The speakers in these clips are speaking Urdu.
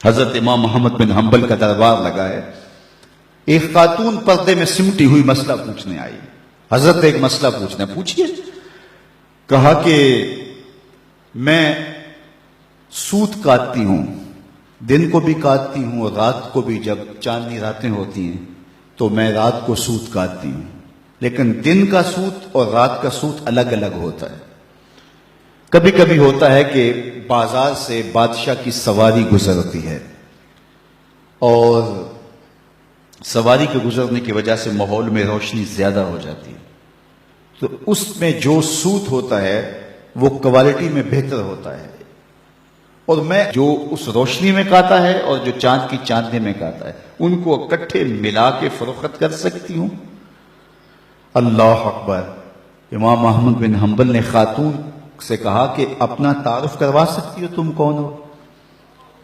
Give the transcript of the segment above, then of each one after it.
حضرت امام محمد بن حنبل کا دربار لگا ہے. ایک خاتون پردے میں سمٹی ہوئی مسئلہ پوچھنے آئی. حضرت ایک مسئلہ پوچھیے. کہا کہ میں سوت کاٹتی ہوں، دن کو بھی کاٹتی ہوں اور رات کو بھی. جب چاندنی راتیں ہوتی ہیں تو میں رات کو سوت کاٹتی ہوں، لیکن دن کا سوت اور رات کا سوت الگ الگ ہوتا ہے. کبھی کبھی ہوتا ہے کہ بازار سے بادشاہ کی سواری گزرتی ہے اور سواری کے گزرنے کی وجہ سے ماحول میں روشنی زیادہ ہو جاتی ہے، تو اس میں جو سوت ہوتا ہے وہ کوالٹی میں بہتر ہوتا ہے، اور میں جو اس روشنی میں کاتا ہے اور جو چاند کی چاندنی میں کاتا ہے ان کو اکٹھے ملا کے فروخت کر سکتی ہوں. اللہ اکبر. امام احمد بن حنبل نے خاتون سے کہا کہ اپنا تعارف کروا سکتی ہو، تم کون ہو؟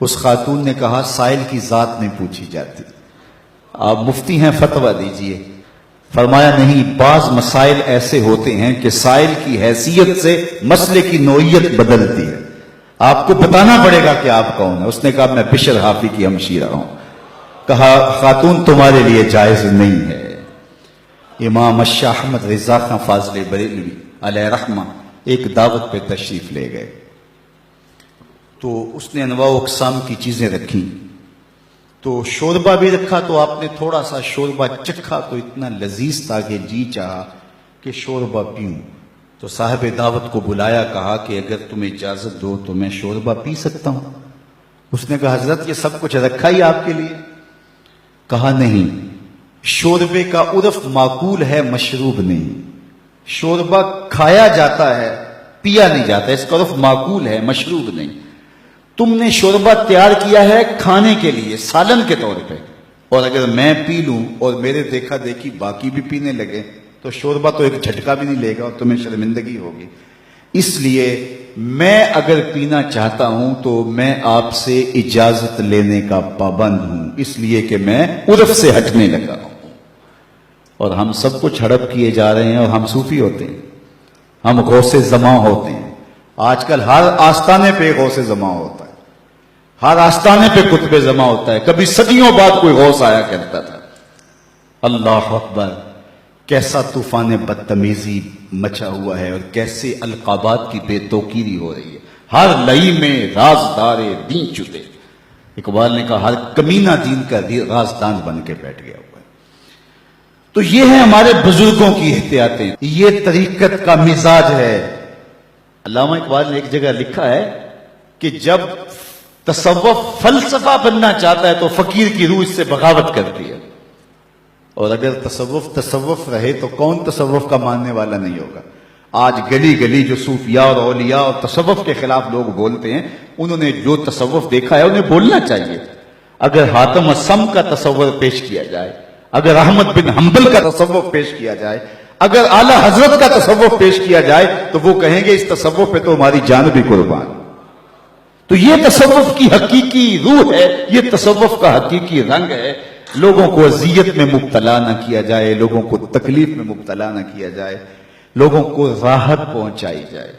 اس خاتون نے کہا سائل کی ذات نہیں پوچھی جاتی، آپ مفتی ہیں، فتویٰ دیجئے. فرمایا نہیں، بعض مسائل ایسے ہوتے ہیں کہ سائل کی حیثیت سے مسئلے کی نوعیت بدلتی ہے، آپ کو بتانا پڑے گا کہ آپ کون ہیں. اس نے کہا میں بشر حافی کی ہمشیرہ ہوں. کہا خاتون تمہارے لیے جائز نہیں ہے. امام الشاہ احمد رضا خان فاضل بریلوی علیہ رحمہ ایک دعوت پہ تشریف لے گئے تو اس نے انواع و اقسام کی چیزیں رکھی. تو شوربہ بھی رکھا تو آپ نے تھوڑا سا شوربہ چکھا تو اتنا لذیذ تھا کہ جی چاہا کہ شوربہ پیوں. تو صاحب دعوت کو بلایا، کہا کہ اگر تم اجازت دو تو میں شوربہ پی سکتا ہوں. اس نے کہا حضرت یہ سب کچھ رکھا ہی آپ کے لیے. کہا نہیں، شوربے کا عرف معقول ہے، مشروب نہیں. شوربہ کھایا جاتا ہے، پیا نہیں جاتا، اس کا عرف معقول ہے، مشروب نہیں. تم نے شوربہ تیار کیا ہے کھانے کے لیے، سالن کے طور پہ، اور اگر میں پی لوں اور میرے دیکھا دیکھی باقی بھی پینے لگے تو شوربہ تو ایک جھٹکا بھی نہیں لے گا اور تمہیں شرمندگی ہوگی. اس لیے میں اگر پینا چاہتا ہوں تو میں آپ سے اجازت لینے کا پابند ہوں، اس لیے کہ میں عرف سے ہٹنے لگا ہوں. اور ہم سب کچھ ہڑپ کیے جا رہے ہیں اور ہم صوفی ہوتے ہیں، ہم غوث زماں ہوتے ہیں. آج کل ہر آستانے پہ غوث زماں ہوتا ہے، ہر آستانے پہ قطب زماں ہوتا ہے. کبھی صدیوں بعد کوئی غوث آیا کرتا تھا. اللہ اکبر. کیسا طوفان بدتمیزی مچا ہوا ہے اور کیسے القابات کی بے توقیری ہو رہی ہے. ہر لئی میں رازدار دین چھپے. اقبال نے کہا ہر کمینہ دین کا رازدان بن کے بیٹھ گیا ہوا ہے. تو یہ ہے ہمارے بزرگوں کی احتیاطیں، یہ طریقت کا مزاج ہے. علامہ اقبال نے ایک جگہ لکھا ہے کہ جب تصوف فلسفہ بننا چاہتا ہے تو فقیر کی روح اس سے بغاوت کرتی ہے، اور اگر تصوف رہے تو کون تصوف کا ماننے والا نہیں ہوگا. آج گلی گلی جو صوفیاء اور اولیاء اور تصوف کے خلاف لوگ بولتے ہیں، انہوں نے جو تصوف دیکھا ہے انہیں بولنا چاہیے. اگر حاتم الصم کا تصور پیش کیا جائے، اگر احمد بن حنبل کا تصوف پیش کیا جائے، اگر اعلیٰ حضرت کا تصوف پیش کیا جائے تو وہ کہیں گے اس تصوف پہ تو ہماری جان بھی قربان. تو یہ تصوف کی حقیقی روح ہے، یہ تصوف کا حقیقی رنگ ہے. لوگوں کو اذیت میں مبتلا نہ کیا جائے، لوگوں کو تکلیف میں مبتلا نہ کیا جائے، لوگوں کو راحت پہنچائی جائے.